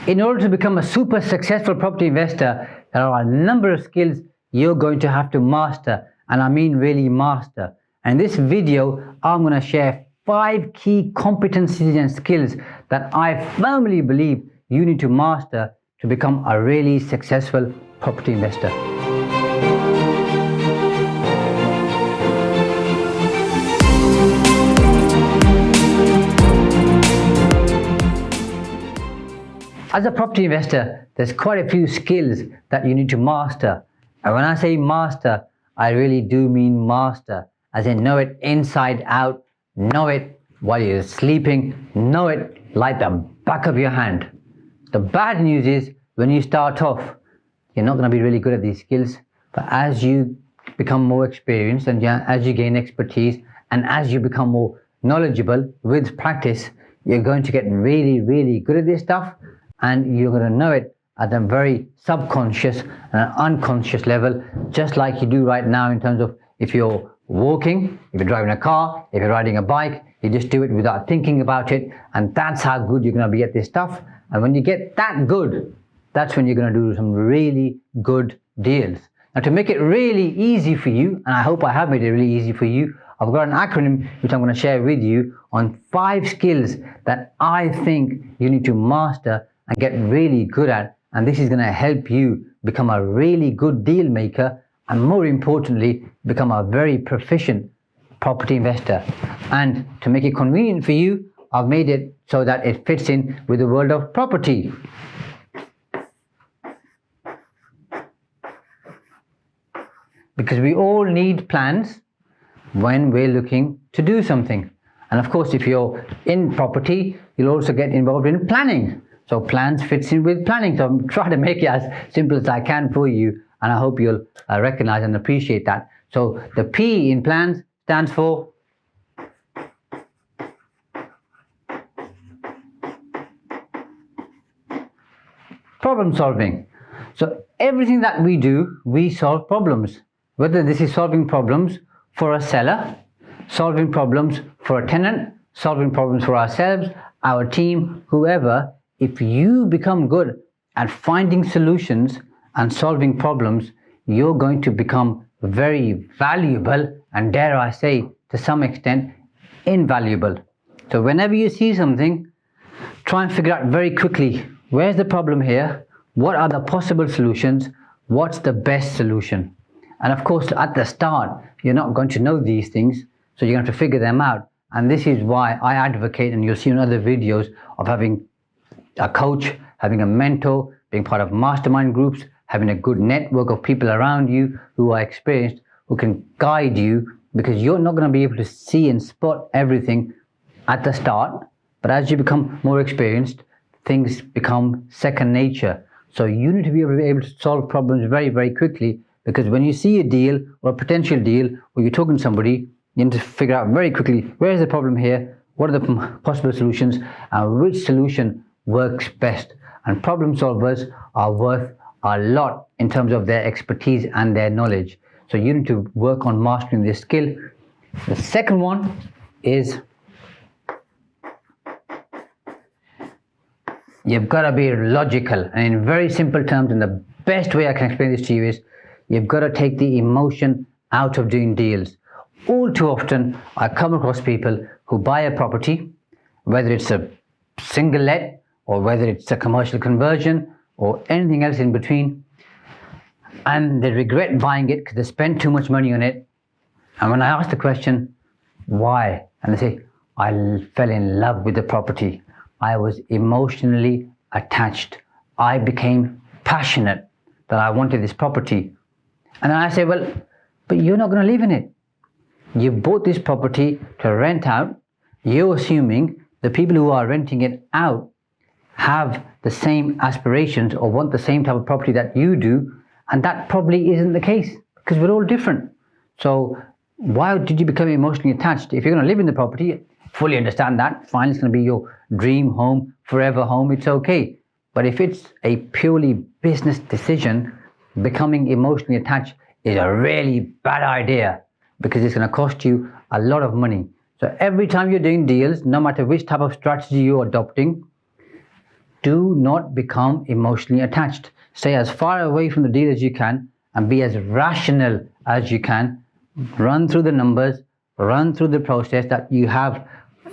In order to become a super successful property investor, there are a number of skills you're going to have to master, and I mean really master. And in this video, I'm going to share 5 key competencies and skills that I firmly believe you need to master to become a really successful property investor. As a property investor, there's quite a few skills that you need to master. And when I say master, I really do mean master, as in know it inside out, know it while you're sleeping, know it like the back of your hand. The bad news is when you start off, you're not going to be really good at these skills. But as you become more experienced and as you gain expertise and as you become more knowledgeable with practice, you're going to get really, really good at this stuff. And you're going to know it at a very subconscious and an unconscious level, just like you do right now in terms of if you're walking, if you're driving a car, if you're riding a bike, you just do it without thinking about it. And that's how good you're going to be at this stuff. And when you get that good, that's when you're going to do some really good deals. Now, to make it really easy for you, and I hope I have made it really easy for you, I've got an acronym which I'm going to share with you on 5 skills that I think you need to master and get really good at, and this is going to help you become a really good deal maker and, more importantly, become a very proficient property investor. And to make it convenient for you, I've made it so that it fits in with the world of property. Because we all need plans when we're looking to do something. And of course, if you're in property, you'll also get involved in planning. So plans fits in with planning. So I'm trying to make it as simple as I can for you, and I hope you'll recognize and appreciate that. So the P in plans stands for problem solving. So everything that we do, we solve problems. Whether this is solving problems for a seller, solving problems for a tenant, solving problems for ourselves, our team, whoever. If you become good at finding solutions and solving problems, you're going to become very valuable and, dare I say, to some extent, invaluable. So whenever you see something, try and figure out very quickly, where's the problem here? What are the possible solutions? What's the best solution? And of course, at the start, you're not going to know these things, so you're going to have to figure them out. And this is why I advocate, and you'll see in other videos, of having a coach, having a mentor, being part of mastermind groups, having a good network of people around you who are experienced, who can guide you, because you're not going to be able to see and spot everything at the start. But as you become more experienced, things become second nature. So you need to be able to solve problems very, very quickly, because when you see a deal or a potential deal, or you're talking to somebody, you need to figure out very quickly, where is the problem here? What are the possible solutions? And which solution works best? And problem solvers are worth a lot in terms of their expertise and their knowledge. So you need to work on mastering this skill. The second one is you've got to be logical. And in very simple terms, and the best way I can explain this to you is you've got to take the emotion out of doing deals. All too often, I come across people who buy a property, whether it's a single let, or whether it's a commercial conversion or anything else in between, and they regret buying it because they spent too much money on it. And when I ask the question, why? And they say, I fell in love with the property. I was emotionally attached. I became passionate that I wanted this property. And then I say, well, but you're not going to live in it. You bought this property to rent out. You're assuming the people who are renting it out have the same aspirations or want the same type of property that you do, and that probably isn't the case, because we're all different. So why did you become emotionally attached? If you're going to live in the property, fully understand that, fine, it's going to be your dream home, forever home, it's okay. But if it's a purely business decision, becoming emotionally attached is a really bad idea, because it's going to cost you a lot of money. So every time you're doing deals, no matter which type of strategy you're adopting, do not become emotionally attached. Stay as far away from the deal as you can and be as rational as you can. Run through the numbers, run through the process that you have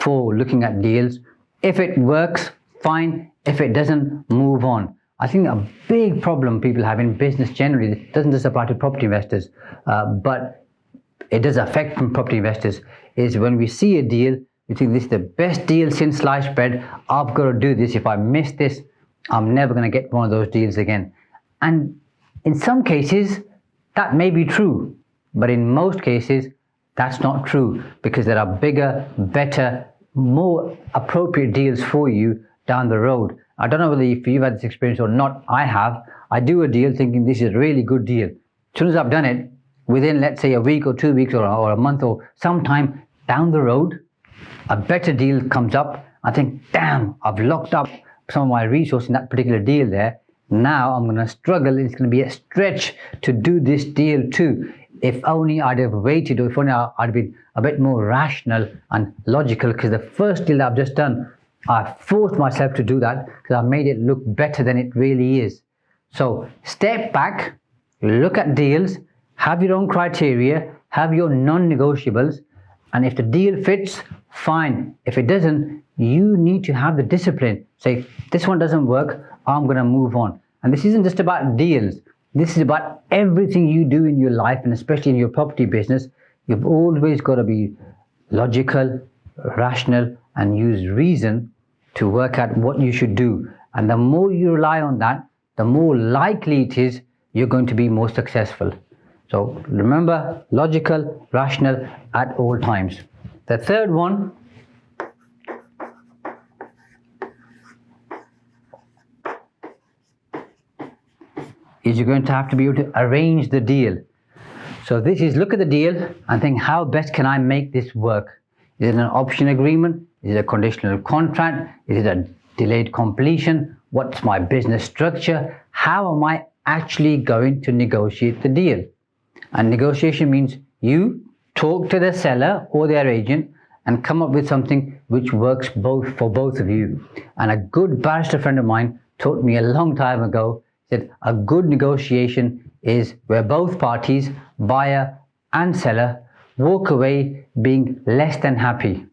for looking at deals. If it works, fine. If it doesn't, move on. I think a big problem people have in business generally, it doesn't just apply to property investors, but it does affect property investors, is when we see a deal, we think this is the best deal since sliced bread. I've got to do this. If I miss this, I'm never going to get one of those deals again. And in some cases, that may be true, but in most cases, that's not true, because there are bigger, better, more appropriate deals for you down the road. I don't know whether if you've had this experience or not. I have. I do a deal thinking this is a really good deal. As soon as I've done it, within, let's say, a week or 2 weeks or a month or sometime down the road, a better deal comes up. I think, damn, I've locked up some of my resources in that particular deal there. Now I'm going to struggle. It's going to be a stretch to do this deal too. If only I'd have waited, or if only I'd been a bit more rational and logical, because the first deal that I've just done, I forced myself to do that because I made it look better than it really is. So step back, look at deals, have your own criteria, have your non-negotiables, and if the deal fits, fine. If it doesn't, you need to have the discipline. Say, this one doesn't work, I'm going to move on. And this isn't just about deals. This is about everything you do in your life, and especially in your property business. You've always got to be logical, rational, and use reason to work out what you should do. And the more you rely on that, the more likely it is you're going to be more successful. So remember, logical, rational at all times. The third one is you're going to have to be able to arrange the deal. So this is look at the deal and think, how best can I make this work? Is it an option agreement? Is it a conditional contract? Is it a delayed completion? What's my business structure? How am I actually going to negotiate the deal? And negotiation means you talk to the seller or their agent and come up with something which works for both of you. And a good barrister friend of mine taught me a long time ago that a good negotiation is where both parties, buyer and seller, walk away being less than happy.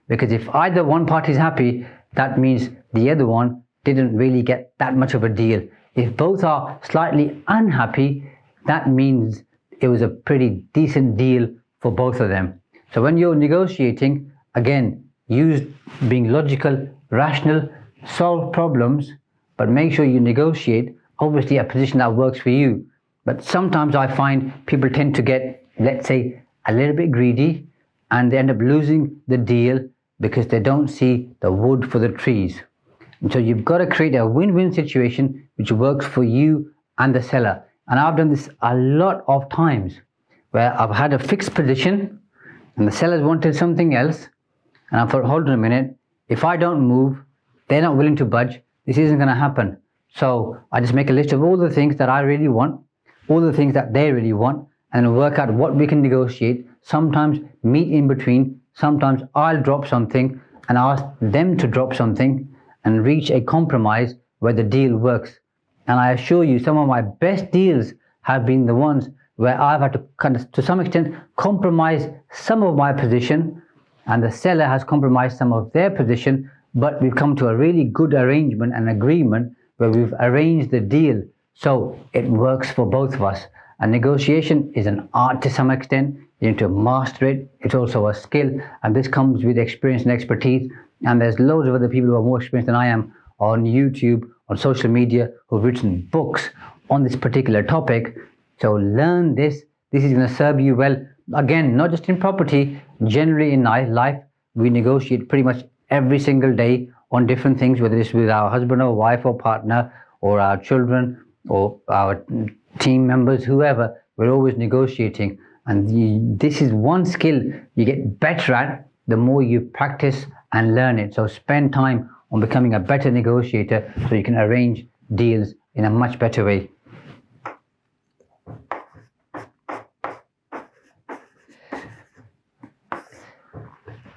Because if either one party is happy, that means the other one didn't really get that much of a deal. If both are slightly unhappy, that means it was a pretty decent deal for both of them. So when you're negotiating, again, use being logical, rational, solve problems, but make sure you negotiate, obviously, a position that works for you. But sometimes I find people tend to get, let's say, a little bit greedy, and they end up losing the deal because they don't see the wood for the trees. And so you've got to create a win-win situation which works for you and the seller. And I've done this a lot of times where I've had a fixed position and the sellers wanted something else, and I thought, hold on a minute, if I don't move, they're not willing to budge, this isn't going to happen. So I just make a list of all the things that I really want, all the things that they really want, and work out what we can negotiate. Sometimes meet in between, sometimes I'll drop something and ask them to drop something and reach a compromise where the deal works. And I assure you, some of my best deals have been the ones where I've had to kind of, to some extent, compromise some of my position, and the seller has compromised some of their position, but we've come to a really good arrangement and agreement where we've arranged the deal so it works for both of us. And negotiation is an art to some extent. You need to master it. It's also a skill, and this comes with experience and expertise. And there's loads of other people who are more experienced than I am on YouTube, on social media, who've written books on this particular topic. So learn this. This is going to serve you well. Again, not just in property, generally in life, we negotiate pretty much every single day on different things, whether it's with our husband or wife or partner or our children or our team members, whoever. We're always negotiating. And this is one skill you get better at the more you practice and learn it. So spend time on becoming a better negotiator so you can arrange deals in a much better way.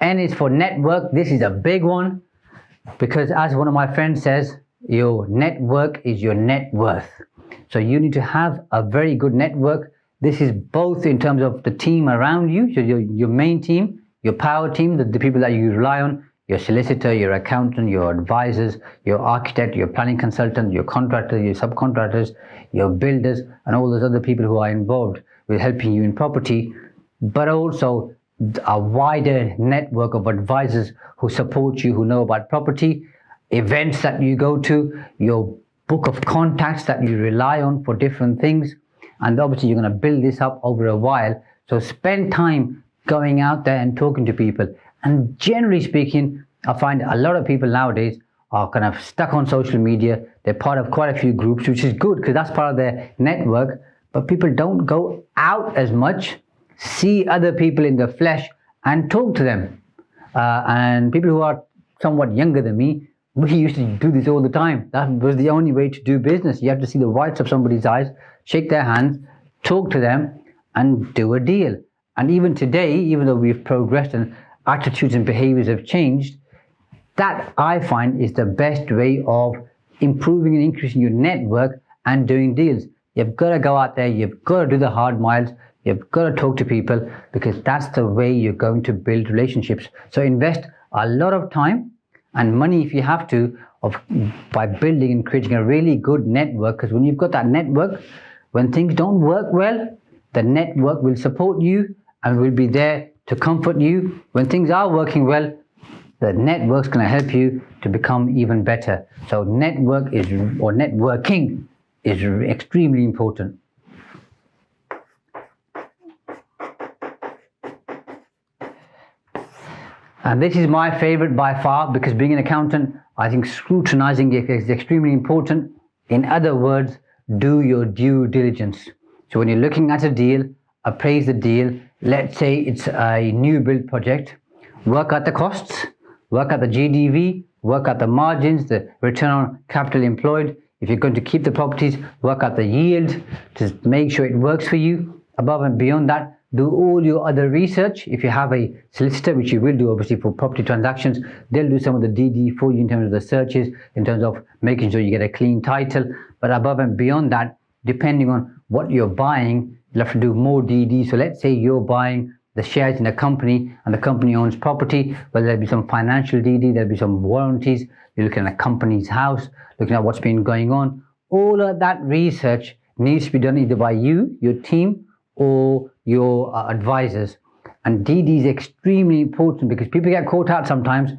N is for network. This is a big one because, as one of my friends says, your network is your net worth. So you need to have a very good network. This is both in terms of the team around you, so your main team, your power team, the people that you rely on, your solicitor, your accountant, your advisors, your architect, your planning consultant, your contractor, your subcontractors, your builders, and all those other people who are involved with helping you in property, but also a wider network of advisors who support you, who know about property, events that you go to, your book of contacts that you rely on for different things. And obviously you're going to build this up over a while. So spend time going out there and talking to people. And generally speaking, I find a lot of people nowadays are kind of stuck on social media. They're part of quite a few groups, which is good because that's part of their network. But people don't go out as much, see other people in the flesh and talk to them. And people who are somewhat younger than me, we used to do this all the time. That was the only way to do business. You have to see the whites of somebody's eyes, shake their hands, talk to them, and do a deal. And even today, even though we've progressed and attitudes and behaviors have changed, that I find is the best way of improving and increasing your network and doing deals. You've got to go out there, you've got to do the hard miles, you've got to talk to people, because that's the way you're going to build relationships. So invest a lot of time and money if you have to by building and creating a really good network, because when you've got that network, when things don't work well, the network will support you and will be there to comfort you. When things are working well, the network's going to help you to become even better. So networking is extremely important. And this is my favorite by far, because being an accountant, I think scrutinizing is extremely important. In other words, do your due diligence. So when you're looking at a deal, appraise the deal. Let's say it's a new build project. Work out the costs, work out the GDV, work out the margins, the return on capital employed. If you're going to keep the properties, work out the yield to make sure it works for you. Above and beyond that, do all your other research. If you have a solicitor, which you will do obviously for property transactions, they'll do some of the DD for you in terms of the searches, in terms of making sure you get a clean title. But above and beyond that, depending on what you're buying, you'll have to do more DD. So let's say you're buying the shares in a company and the company owns property, well, there'll be some financial DD, there'll be some warranties, you're looking at a company's house, looking at what's been going on. All of that research needs to be done either by you, your team, or your advisors. And DD is extremely important, because people get caught out sometimes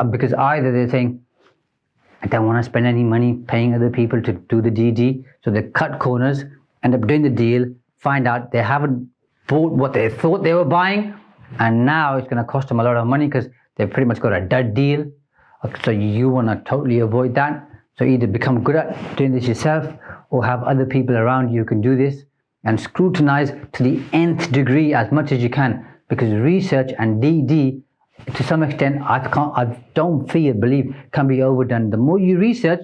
because either they're saying, I don't want to spend any money paying other people to do the DD, so they cut corners, end up doing the deal, find out they haven't bought what they thought they were buying, and now it's going to cost them a lot of money because they've pretty much got a dud deal. So you want to totally avoid that. So either become good at doing this yourself or have other people around you who can do this, and scrutinize to the nth degree as much as you can, because research and DD to some extent, I don't believe can be overdone. The more you research,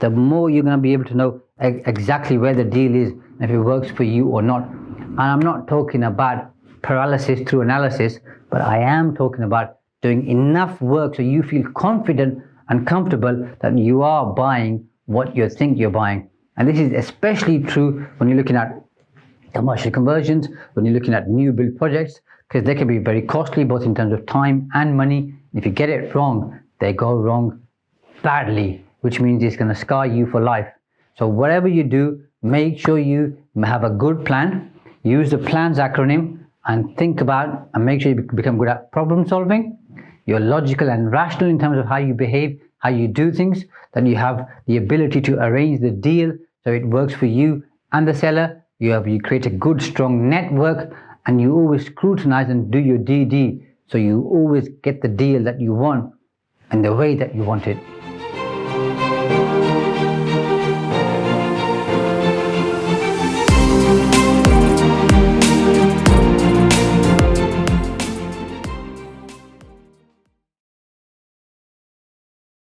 the more you're going to be able to know exactly where the deal is, and if it works for you or not. And I'm not talking about paralysis through analysis, but I am talking about doing enough work so you feel confident and comfortable that you are buying what you think you're buying. And this is especially true when you're looking at commercial conversions, when you're looking at new build projects, because they can be very costly, both in terms of time and money. If you get it wrong, they go wrong badly, which means it's going to scar you for life. So whatever you do, make sure you have a good plan. Use the PLANS acronym and think about and make sure you become good at problem solving. You're logical and rational in terms of how you behave, how you do things, that you have the ability to arrange the deal so it works for you and the seller. You create a good, strong network, and you always scrutinize and do your DD, so you always get the deal that you want and the way that you want it.